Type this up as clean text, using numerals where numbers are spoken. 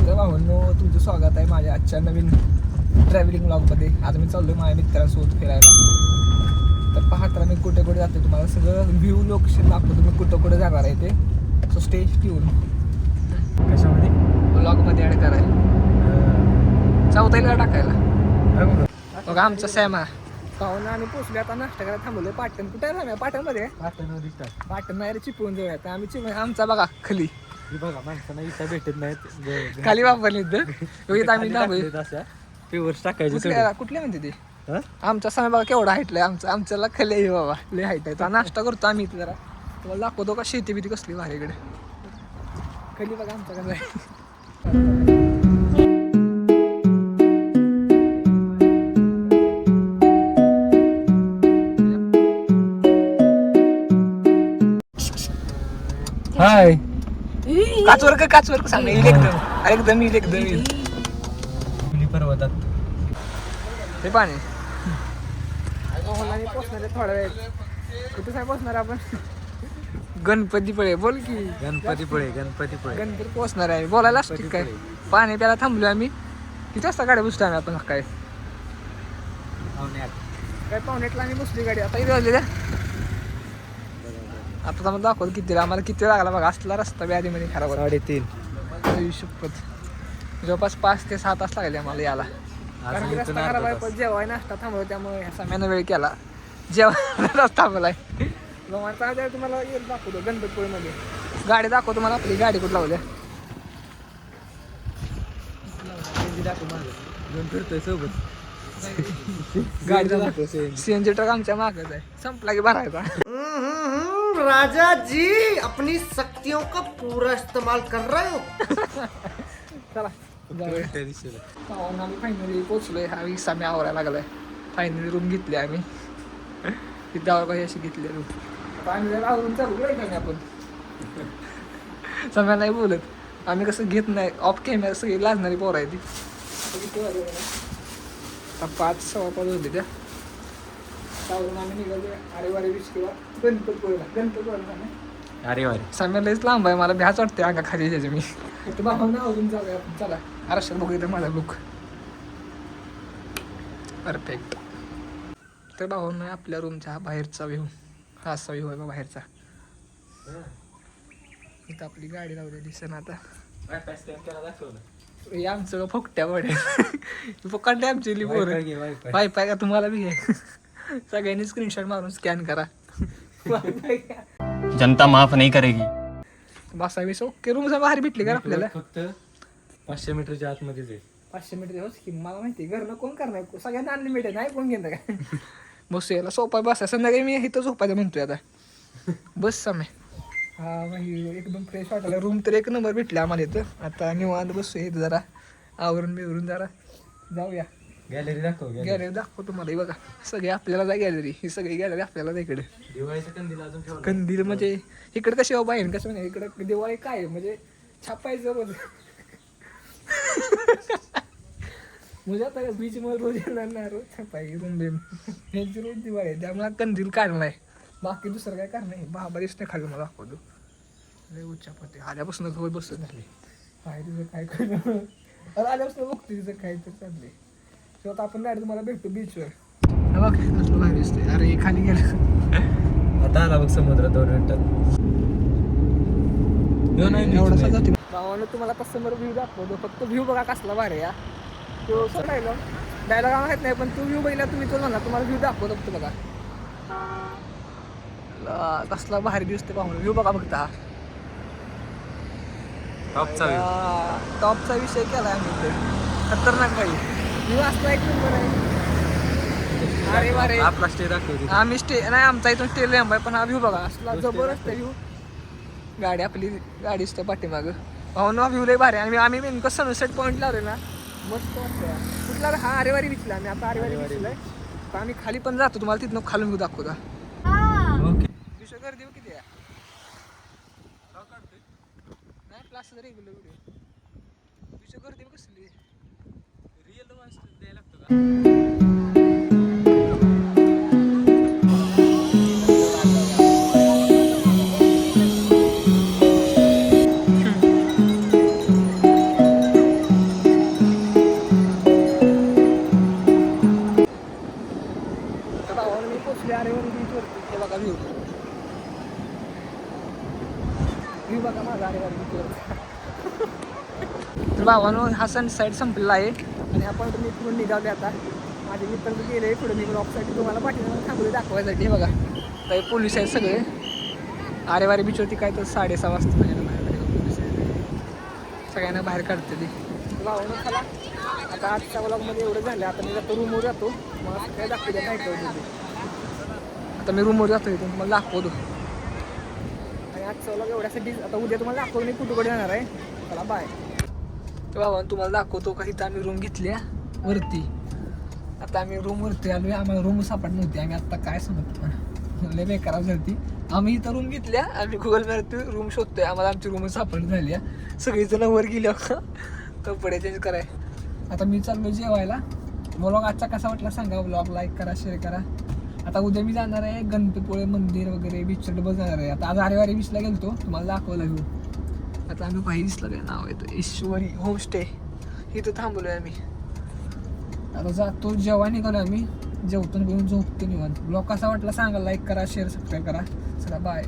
तर भावांनो, तुमचं स्वागत आहे माझ्या आजच्या नवीन ट्रॅव्हलिंग ब्लॉगमध्ये. आज मी चाललो माझ्या मित्रांसोबत फिरायला. तर पहा तर मी कुठे कुठे जातो, तुम्हाला सगळं व्ह्यू लोकेशन दाखवतो मी कुठं कुठे जाणार आहे ते. So stay tune. कशामध्ये ब्लॉगमध्ये ॲड करायला चौथाईला टाकायला. बघा आमचा सॅमा पाहून आम्ही पोचलो. आता नाश्ता करायला थांबवलं. पाटण कुठे आहे आम्ही? पाटणमध्ये. पाटण नाही रे, चिपळून जाऊया आता आम्ही. चिपळूण आमचा बघा खाली बघा माणसांना इथं भेटत नाहीत खाली वापरली इथं आम्ही टाकायचे कुठले म्हणते ते. आमचा समय बघा केवढा हाईटला आहे. आमच्याला खाली आहे बाबा, लय हाईट आहे. नाश्ता करतो आम्ही इथे. जरा तुम्हाला दाखवतो का शेती बिती कसली भारीकडे. खाली बघा आमचा कसं आहे. हाय काचवर सांग एकदम पर्वतात हे पाणी पोचणार थोड्या वेळ. कुठे साहेब पोचणार आपण? गणपतीपुळे. बोल की गणपती पोचणार आहे. बोलायला असतो काय. पाणी प्यायला थांबलो आम्ही. किती वाजता गाडी बसतो आम्ही आपण? काय पावणे 8ला आम्ही बसली गाडी. आता इथे वाजले द्या. आता मला दाखवतो किती आम्हाला किती लागला बघा. असला रस्ता बी आधीमध्ये खराब होता. 3:30 शपथ जवळपास 5 ते 7 तास लागले आम्हाला याला. कारण की रस्ता खराब आहे. पण जेव्हा नाश्ता थांबवला त्यामुळे ह्या समयानं वेळ केला. जेव्हा रस्ता थांबलाय. तुम्हाला येईल दाखवतो गणपतीपुळेमध्ये. गाडी दाखवतो मला. आपली गाडी कुठं लावल्या फिरतोय सोबत. गाडी दाखवतो. सीएनजी ट्रक आमच्या मागच आहे. संपला की भरायचा. राजा जी अपनी शक्तियों का पूरा इस्तेमाल कर रहे हो. चला आम्ही फायनली पोचलोय. हा विसा मी आवरायला लागलाय. फायनली रूम घेतली आम्ही. तिथे आवड अशी घेतली रूम. आता आम्ही जरा आवरून चालू करायचं आपण. समजा नाही बोलत आम्ही. कसं घेत नाही ऑफ कॅमेरा. सगळी लाजणारी पोरं आहे ती. आता 5-6 होते त्या. त्यावरून आम्ही निघालो आरेवारी बीच किंवा गणपतीपुळेला. अरे साम्या लयच लांब आहे. मला भ्याच वाटते अंगा खाली त्याचे मी. तर भावांना आवरून जाऊया आपण. चला आरक्षण बघू इथं माझा लुक परफेक्ट. तर भावांना आपल्या रूमचा बाहेरचा व्ह्यू हा असा व्ह्यू आहे बा बाहेरचा. इथं आपली गाडी लावली दिसेना आता. हे आमचं फोकट्या बडे फोकाटले आमची लिपोर. वायफाय का तुम्हाला बी आहे. सगळ्यांनी स्क्रीनशॉट मारून स्कॅन करा. जनता माफ नहीं करेगी. बसावीस ओके. रूम बाहेर भेटली का आपल्याला? फक्त 500 मीटरच्या आतमध्येच आहे. 500 मीटर हो स्कीम. मला माहिती घरनं कोण करणार. सगळ्यांना अनलिमिटेड नाही कोण घेणार काय. बसू याला सोपा बसा. संध्याकाळी मी इथं झोपायचं म्हणतोय आता. बस समय हा भाई एकदम फ्रेश वाटायला. रूम तर एक नंबर भेटले आम्हाला इथं. आता निवांत बसू इथं जरा आवरून बिवरून जरा जाऊया. गॅलरी गॅलरी दाखव तुम्हाला. हे बघा सगळे आपल्याला जा गॅलरी. ही सगळी गॅलरी आपल्याला जा इकडे. दिवाळीचं कंदील अजून ठेवलं. कंदील म्हणजे इकडे कशी बाबा आहे कसं म्हणजे इकडे दिवाळी काय म्हणजे छापायचं रोज. म्हणजे आता बीच मध्ये रोज येणार ना. रोज छापायची रुंबेम ह्यांची रोज दिवाळी आहे. त्यामुळे कंदील काढलाय. बाकी दुसरं काय कारण नाही. बाबा दिसते खाली मला दाखवतो. लय उच्चापते आल्यापासून होय बसत झाले. काय तुझं काय करणं आल्यापासून बघतो तिचं काय तर चाललंय. आता आपण डायरेक्ट तुम्हाला भेटतो बीचवर. बघ कसलं बाहेर दिसतंय. अरे खाली गेलं. आता आला बघ समुद्र 2 मिनिटात. एवढा जाते भावानं तुम्हाला कस्टमर व्ह्यू दाखवतो. फक्त व्ह्यू बघा कसला भारी या. तो सर डायलॉग माहित नाही पण तो व्ह्यू बघितला तुम्ही तो म्हणा. तुम्हाला व्ह्यू दाखवतो फक्त बघा कसला भारी दिसते. पाहून व्ह्यू बघा फक्त. हा टॉपचा विषय केला आम्ही इथे. खतरनाक भाई व्ह्यू असला एक नंबर आहे. अरे वारे आपला स्टे दाखवतो. आम्ही स्टे नाही आमचा इथून स्टे लॅम्प आहे. पण हा व्ह्यू बघा असला जबरदस्त व्ह्यू. गाडी आपली गाडी असते पाठीमागं. भाऊन व्ह्यू लय भारी. आणि आम्ही नेमकं सनसेट पॉईंट लावले ना. मस्त वाटतं. कुठला हा आरेवारी बीचला. आम्ही आता आरेवारी बीचला तर आम्ही खाली पण जातो. तुम्हाला तिथनं खालून व्ह्यू दाखवता. विषय गर्दी किती आहे नाही क्लास रेग्युलर व्हिडिओ. विषय गर्दी कसली रिअल द्यायला लागतो का? तर भावानो हा सनसाईड संपलेला आहे आणि आपण तुम्ही इकडून निघाले आता. माझे मित्र गेले पुढे मी ब्लॉकसाठी तुम्हाला पाठीमागे थांबले दाखवायसाठी. हे बघा काही पोलीस आहेत सगळे. आरेवारी बीच होती काय तर 6:30 वाजता पोलीस आहेत सगळ्यांना बाहेर काढते ती. भावानो चला आता आजच्या ब्लॉगमध्ये एवढं झालं. आता मी जातो रूमवर जातो मला काय दाखवते काय कळतं ते. आता मी रूमवर जातो इथून तुम्हाला दाखवतो. आणि आजचा ब्लॉग एवढ्यासाठी आता उद्या तुम्हाला दाखवतो मी कुठे जाणार आहे. चला बाय. बाबा तुम्हाला दाखवतो का इथं आम्ही रूम घेतल्या वरती. आता आम्ही रूमवरती आलो आहे. आम्हाला रूम सापड नव्हती. आम्ही आत्ता काय सांगतो लय बेकार झाली. आम्ही इथं रूम घेतल्या. आम्ही गुगल मॅपवरती रूम शोधतोय. आम्हाला आमची रूम सापड झाली आहे. सगळीजण वर गेल्या कपडे चेंज कराय. आता मी चाललो जेवायला. ब्लॉग आजचा कसा वाटला सांगा. ब्लॉग लाईक करा शेअर करा. आता उद्या मी जाणार आहे गणपतीपुळे मंदिर वगैरे बीचवर डबल जाणार आहे. आता आज आरेवारी बीचला गेलतो तुम्हाला दाखवायला घेऊ. आता आम्ही पाहिजे दिसलं काय नाव आहे तो ईश्वरी होमस्टे इथं थांबलो आहे आम्ही. आता जातो जेव्हा निघालो आम्ही. जेवतो घेऊन झोपतो निवांत. ब्लॉग कसा वाटला सांगा. लाईक करा शेअर सबस्क्राईब करा. चला बाय.